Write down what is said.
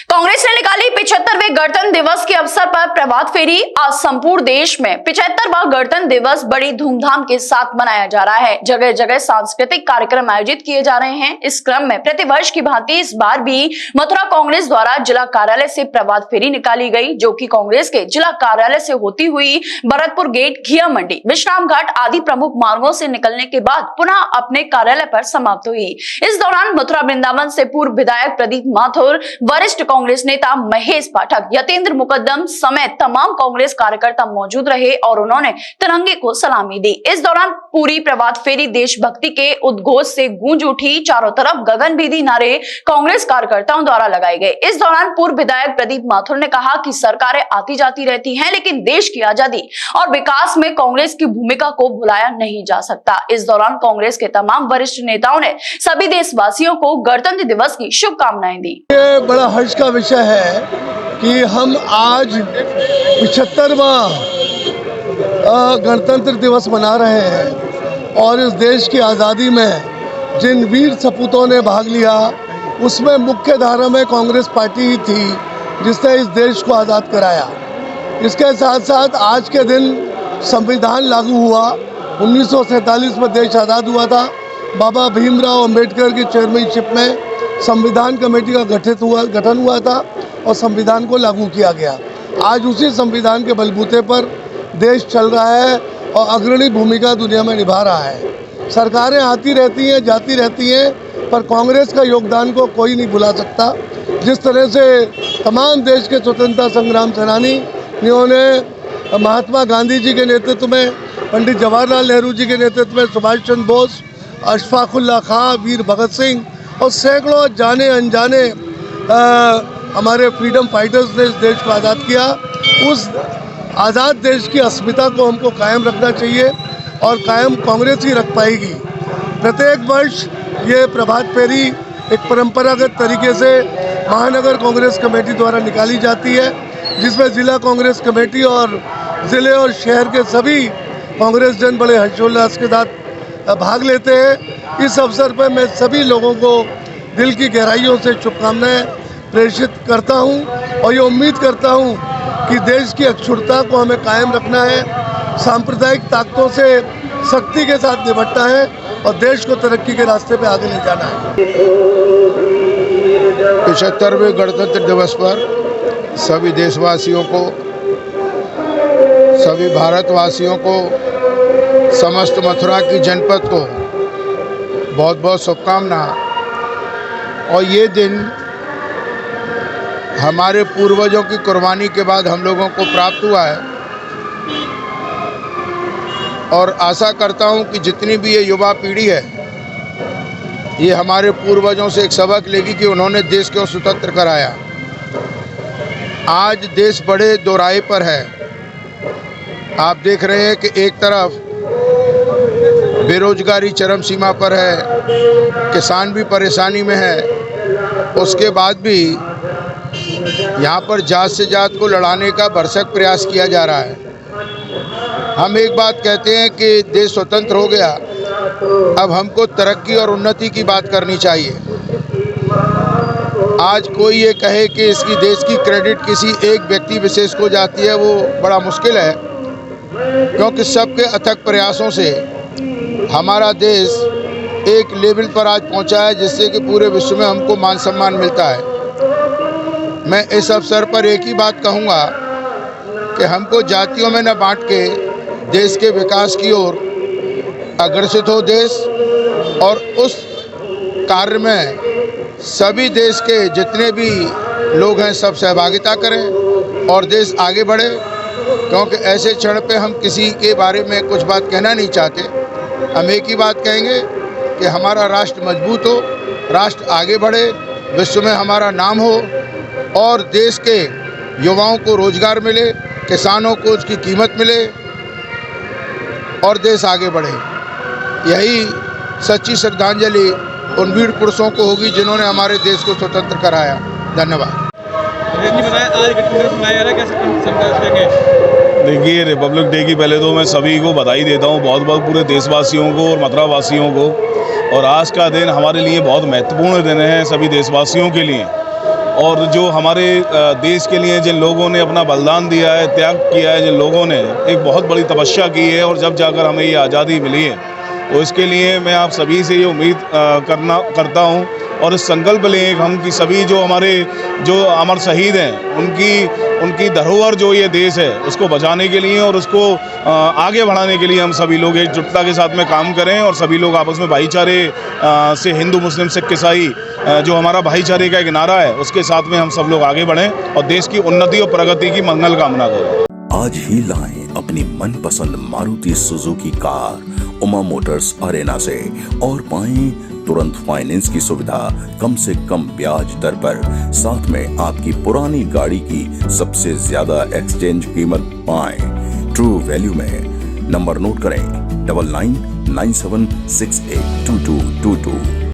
कांग्रेस ने निकाली 75वें गणतंत्र दिवस के अवसर पर प्रभात फेरी। आज संपूर्ण देश में 75वां गणतंत्र दिवस बड़ी धूमधाम के साथ मनाया जा रहा है। जगह जगह सांस्कृतिक कार्यक्रम आयोजित किए जा रहे हैं। इस क्रम में प्रतिवर्ष की भांति इस बार भी मथुरा कांग्रेस द्वारा जिला कार्यालय से प्रभात फेरी निकाली गई, जो कि कांग्रेस के जिला कार्यालय से होती हुई भरतपुर गेट, घिया मंडी, विश्राम घाट आदि प्रमुख मार्गों से निकलने के बाद पुनः अपने कार्यालय पर समाप्त हुई। इस दौरान मथुरा वृंदावन से पूर्व विधायक प्रदीप माथुर, वरिष्ठ कांग्रेस नेता महेश पाठक, यतेंद्र मुकद्दम समेत तमाम कांग्रेस कार्यकर्ता मौजूद रहे और उन्होंने तिरंगे को सलामी दी। इस दौरान पूरी प्रभात फेरी देशभक्ति के उद्घोष से गूंज उठी। चारों तरफ गगनभेदी नारे कांग्रेस कार्यकर्ताओं द्वारा लगाए गए। इस दौरान पूर्व विधायक प्रदीप माथुर ने कहा कि सरकारें आती जाती रहती हैं, लेकिन देश की आजादी और विकास में कांग्रेस की भूमिका को भुलाया नहीं जा सकता। इस दौरान कांग्रेस के तमाम वरिष्ठ नेताओं ने सभी देशवासियों को गणतंत्र दिवस की शुभकामनाएं दी। ये बड़ा हर्ष का विषय है कि हम आज 75वां गणतंत्र दिवस मना रहे हैं और इस देश की आज़ादी में जिन वीर सपूतों ने भाग लिया उसमें मुख्य धारा में कांग्रेस पार्टी ही थी जिसने इस देश को आज़ाद कराया। इसके साथ साथ आज के दिन संविधान लागू हुआ। 1947 में देश आज़ाद हुआ था। बाबा भीमराव अंबेडकर की चेयरमैनशिप में संविधान कमेटी का गठन हुआ था और संविधान को लागू किया गया। आज उसी संविधान के बलबूते पर देश चल रहा है और अग्रणी भूमिका दुनिया में निभा रहा है। सरकारें आती रहती हैं, जाती रहती हैं, पर कांग्रेस का योगदान को कोई नहीं भुला सकता। जिस तरह से तमाम देश के स्वतंत्रता संग्राम सेनानियों ने महात्मा गांधी जी के नेतृत्व में, पंडित जवाहरलाल नेहरू जी के नेतृत्व में सुभाष चंद्र बोस, अशफाक उल्लाह खां, वीर भगत सिंह और सैकड़ों जाने अनजाने हमारे फ्रीडम फाइटर्स ने इस देश को आज़ाद किया। उस आज़ाद देश की अस्मिता को हमको कायम रखना चाहिए और कायम कांग्रेस ही रख पाएगी। प्रत्येक वर्ष ये प्रभात फेरी एक परंपरागत तरीके से महानगर कांग्रेस कमेटी द्वारा निकाली जाती है, जिसमें जिला कांग्रेस कमेटी और ज़िले और शहर के सभी कांग्रेस जन बड़े हर्षोल्लास के साथ भाग लेते हैं। इस अवसर पर मैं सभी लोगों को दिल की गहराइयों से शुभकामनाएं प्रेषित करता हूं और ये उम्मीद करता हूं कि देश की अक्षुण्णता को हमें कायम रखना है, सांप्रदायिक ताकतों से सख्ती के साथ निपटना है और देश को तरक्की के रास्ते पे आगे ले जाना है। 75वें गणतंत्र दिवस पर सभी देशवासियों को, सभी भारतवासियों को, समस्त मथुरा की जनपद को बहुत बहुत शुभकामना। और ये दिन हमारे पूर्वजों की कुर्बानी के बाद हम लोगों को प्राप्त हुआ है और आशा करता हूं कि जितनी भी ये युवा पीढ़ी है ये हमारे पूर्वजों से एक सबक लेगी कि उन्होंने देश को स्वतंत्र कराया। आज देश बड़े दोराहे पर है। आप देख रहे हैं कि एक तरफ बेरोजगारी चरम सीमा पर है, किसान भी परेशानी में है, उसके बाद भी यहाँ पर जात से जात को लड़ाने का भरसक प्रयास किया जा रहा है। हम एक बात कहते हैं कि देश स्वतंत्र हो गया, अब हमको तरक्की और उन्नति की बात करनी चाहिए। आज कोई ये कहे कि इसकी देश की क्रेडिट किसी एक व्यक्ति विशेष को जाती है, वो बड़ा मुश्किल है, क्योंकि सबके अथक प्रयासों से हमारा देश एक लेवल पर आज पहुंचा है जिससे कि पूरे विश्व में हमको मान सम्मान मिलता है। मैं इस अवसर पर एक ही बात कहूंगा कि हमको जातियों में न बांट के देश के विकास की ओर अग्रसित हो देश, और उस कार्य में सभी देश के जितने भी लोग हैं सब सहभागिता करें और देश आगे बढ़े। क्योंकि ऐसे क्षण पे हम किसी के बारे में कुछ बात कहना नहीं चाहते। हम एक ही बात कहेंगे कि हमारा राष्ट्र मजबूत हो, राष्ट्र आगे बढ़े, विश्व में हमारा नाम हो और देश के युवाओं को रोजगार मिले, किसानों को उसकी कीमत मिले और देश आगे बढ़े। यही सच्ची श्रद्धांजलि उन वीर पुरुषों को होगी जिन्होंने हमारे देश को स्वतंत्र कराया। धन्यवाद। देखिए, रिपब्लिक डे की पहले तो मैं सभी को बधाई देता हूँ, बहुत बहुत पूरे देशवासियों को और मथुरा वासियों को। और आज का दिन हमारे लिए बहुत महत्वपूर्ण दिन है सभी देशवासियों के लिए। और जो हमारे देश के लिए जिन लोगों ने अपना बलिदान दिया है, त्याग किया है, जिन लोगों ने एक बहुत बड़ी तपस्या की है और जब जाकर हमें ये आज़ादी मिली है, तो इसके लिए मैं आप सभी से ये उम्मीद करता हूँ और इस संकल्प लें हम कि सभी जो अमर शहीद हैं उनकी धरोहर जो ये देश है उसको बचाने के लिए और उसको आगे बढ़ाने के लिए हम सभी लोग एकजुटता के साथ में काम करें और सभी लोग आपस में भाईचारे से हिंदू मुस्लिम सिख ईसाई जो हमारा भाईचारे का एक नारा है उसके साथ में हम सब लोग आगे बढ़ें और देश की उन्नति और प्रगति की मंगल कामना करें। आज ही लाएं अपनी मनपसंद Maruti Suzuki car Uma Motors Arena से और पाएं तुरंत फाइनेंस की सुविधा कम से कम ब्याज दर पर, साथ में आपकी पुरानी गाड़ी की सबसे ज्यादा एक्सचेंज कीमत पाएं ट्रू वैल्यू में। नंबर नोट करें 9997682222।